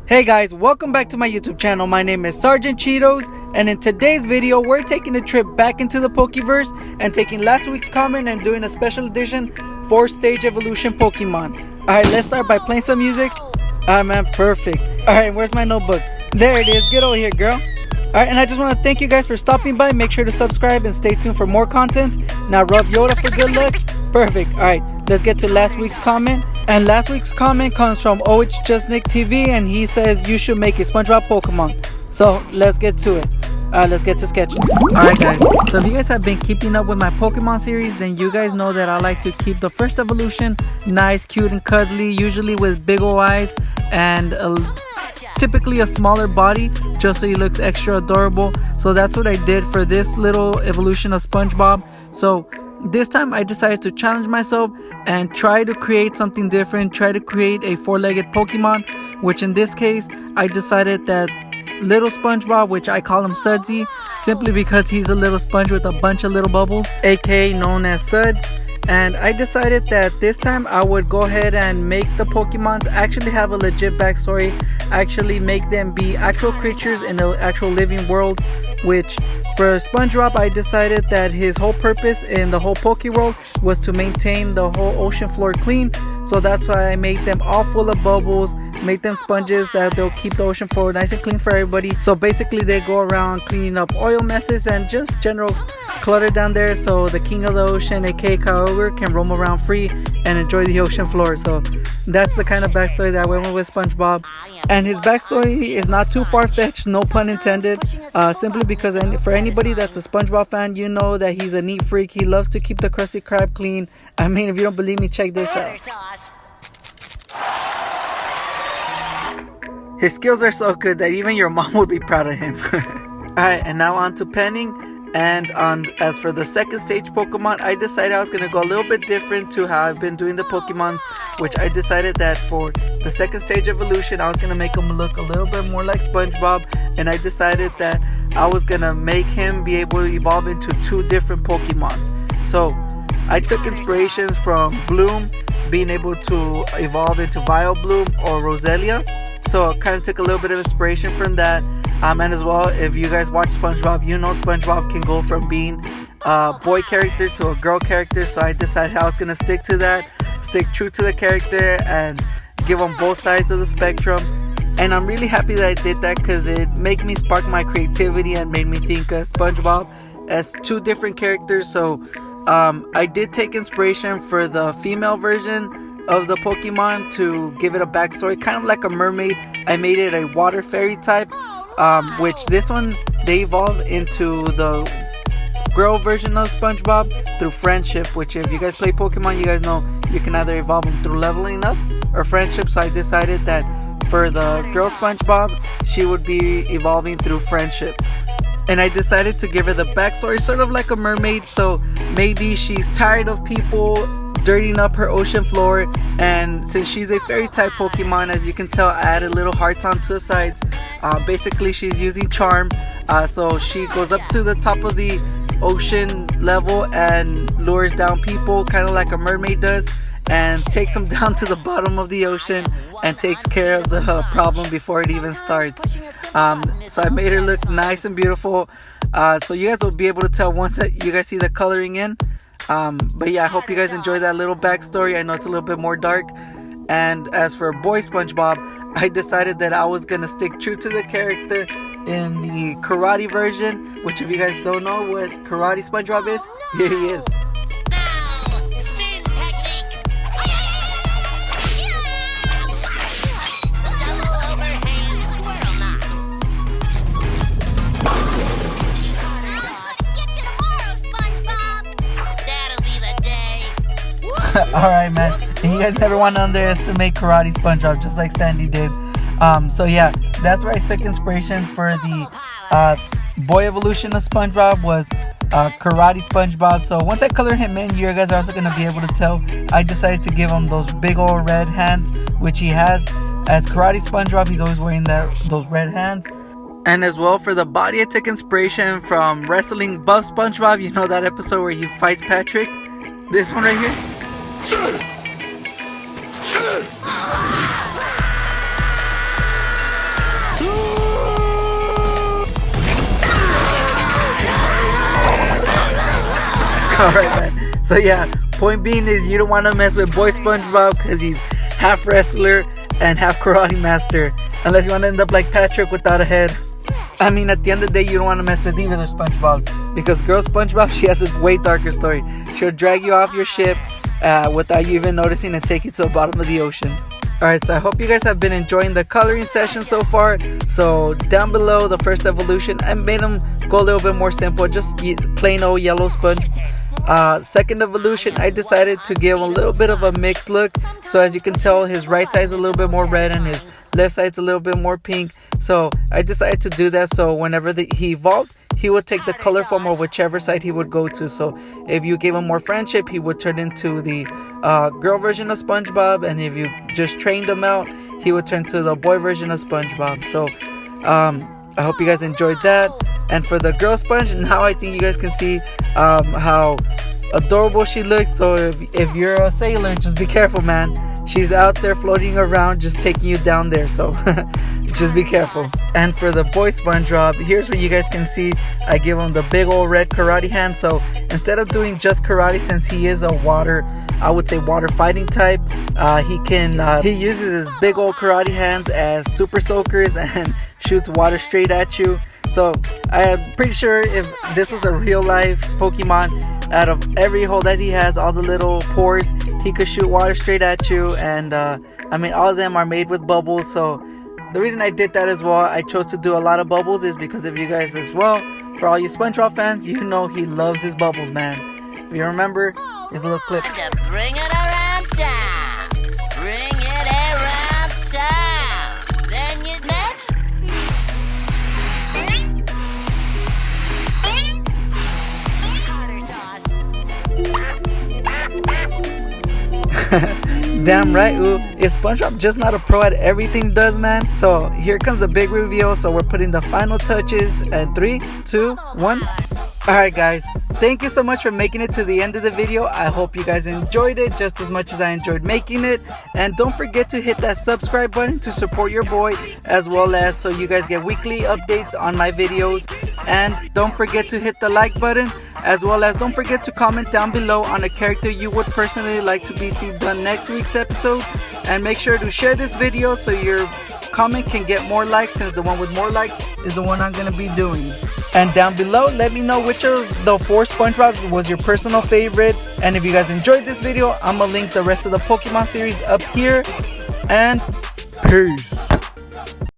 Hey guys, welcome back to my YouTube channel. My name is Sergeant Cheetos, and in today's video we're taking a trip back into the Pokeverse and taking last week's comment and doing a special edition 4-stage evolution Pokemon. Alright, let's start by playing some music. Alright man, perfect. Alright, where's my notebook? There it is, get over here girl. Alright, and I just want to thank you guys for stopping by. Make sure to subscribe and stay tuned for more content. Now rub Yoda for good luck. Perfect. Alright, let's get to last week's comment. And last week's comment comes from Oh It's Just Nick TV, and he says you should make a SpongeBob Pokemon. So let's get to it. Alright, let's get to sketching. Alright guys, so if you guys have been keeping up with my Pokemon series, then you guys know that I like to keep the first evolution nice, cute, and cuddly, usually with big ol' eyes and typically a smaller body, just so he looks extra adorable. So that's what I did for this little evolution of SpongeBob. So this time I decided to challenge myself and try to create something different, try to create a 4-legged Pokemon, which in this case I decided that little SpongeBob, which I call him Sudsy, simply because he's a little sponge with a bunch of little bubbles, aka known as Suds. And I decided that this time I would go ahead and make the Pokemons actually have a legit backstory, actually make them be actual creatures in the actual living world, which for SpongeBob I decided that his whole purpose in the whole Poke World was to maintain the whole ocean floor clean. So that's why I made them all full of bubbles, made them sponges that they'll keep the ocean floor nice and clean for everybody. So basically they go around cleaning up oil messes and just general clutter down there, so the king of the ocean, aka Kyogre, can roam around free and enjoy the ocean floor. So that's the kind of backstory that I went with SpongeBob. And his backstory is not too far-fetched, no pun intended, simply because for anybody that's a SpongeBob fan, you know that he's a neat freak. He loves to keep the Krusty Krab clean. I mean, if you don't believe me, check this out. His skills are so good that even your mom would be proud of him. Alright, and now on to penning. And as for the second stage Pokemon, I decided I was going to go a little bit different to how I've been doing the Pokemons, which I decided that for the second stage evolution I was going to make him look a little bit more like SpongeBob, and I decided that I was going to make him be able to evolve into 2 different Pokemons. So I took inspirations from Bloom being able to evolve into Vileplume or Roselia, so I kind of took a little bit of inspiration from that. And as well, if you guys watch SpongeBob, you know SpongeBob can go from being a boy character to a girl character. So I decided I was going to stick to that, stick true to the character and give them both sides of the spectrum. And I'm really happy that I did that, because it made me spark my creativity and made me think of SpongeBob as 2 different characters. So I did take inspiration for the female version of the Pokemon to give it a backstory, kind of like a mermaid. I made it a water fairy type. Which this one they evolve into the girl version of SpongeBob through friendship, which if you guys play Pokemon, you guys know you can either evolve them through leveling up or friendship. So I decided that for the girl SpongeBob, she would be evolving through friendship. And I decided to give her the backstory sort of like a mermaid, so maybe she's tired of people dirtying up her ocean floor, and since she's a fairy type Pokemon, as you can tell, I added little hearts onto the sides. Basically she's using charm, so she goes up to the top of the ocean level and lures down people kind of like a mermaid does, and takes them down to the bottom of the ocean and takes care of the problem before it even starts. So I made her look nice and beautiful, so you guys will be able to tell once you guys see the coloring in. But yeah, I hope you guys enjoy that little backstory. I know it's a little bit more dark. And as for boy SpongeBob, I decided that I was going to stick true to the character in the karate version, which if you guys don't know what karate SpongeBob is, here he is. Alright man, and you guys never want to underestimate karate SpongeBob, just like Sandy did. So yeah, that's where I took inspiration for the boy evolution of SpongeBob, was karate SpongeBob. So once I color him in, you guys are also going to be able to tell I decided to give him those big old red hands, which he has. As karate SpongeBob, he's always wearing those red hands. And as well for the body, I took inspiration from wrestling buff SpongeBob. You know that episode where he fights Patrick? This one right here. Alright, man. So yeah, point being is you don't want to mess with boy Spongebob because he's half wrestler and half karate master. Unless you want to end up like Patrick without a head. I mean, at the end of the day, you don't want to mess with either of SpongeBobs. Because girl Spongebob, she has a way darker story. She'll drag you off your ship without you even noticing and take you to the bottom of the ocean. Alright, so I hope you guys have been enjoying the coloring session so far. So down below, the first evolution, I made them go a little bit more simple. Just plain old yellow sponge. Second evolution, I decided to give him a little bit of a mixed look. So as you can tell, his right side's a little bit more red and his left side's a little bit more pink. So I decided to do that so whenever he evolved, he would take the color form of whichever side he would go to. So if you gave him more friendship, he would turn into the girl version of SpongeBob, and if you just trained him out, he would turn to the boy version of SpongeBob. So I hope you guys enjoyed that. And for the girl sponge, now I think you guys can see how adorable she looks. So if you're a sailor, just be careful, man. She's out there floating around, just taking you down there. So just be careful. And for the boy SpongeBob, here's where you guys can see I give him the big old red karate hand. So instead of doing just karate, since he is a water, I would say water fighting type, he uses his big old karate hands as super soakers and shoots water straight at you. So I'm pretty sure if this was a real life Pokemon, out of every hole that he has, all the little pores, he could shoot water straight at you. And I mean, all of them are made with bubbles. So the reason I did that as well, I chose to do a lot of bubbles, is because of you guys as well. For all you SpongeBob fans, you know he loves his bubbles, man. If you remember, here's a little clip. Bring it around town. Bring it around town. Then you next. Damn right, ooh. Is SpongeBob just not a pro at everything he does, man? So here comes the big reveal. So we're putting the final touches at 3, 2, 1. Alright guys, thank you so much for making it to the end of the video. I hope you guys enjoyed it just as much as I enjoyed making it. And don't forget to hit that subscribe button to support your boy, as well as so you guys get weekly updates on my videos. And don't forget to hit the like button, as well as don't forget to comment down below on a character you would personally like to be seen done next week's episode. And make sure to share this video so your comment can get more likes, since the one with more likes is the one I'm going to be doing. And down below, let me know which of the 4 SpongeBobs was your personal favorite. And if you guys enjoyed this video, I'm going to link the rest of the Pokemon series up here. And peace.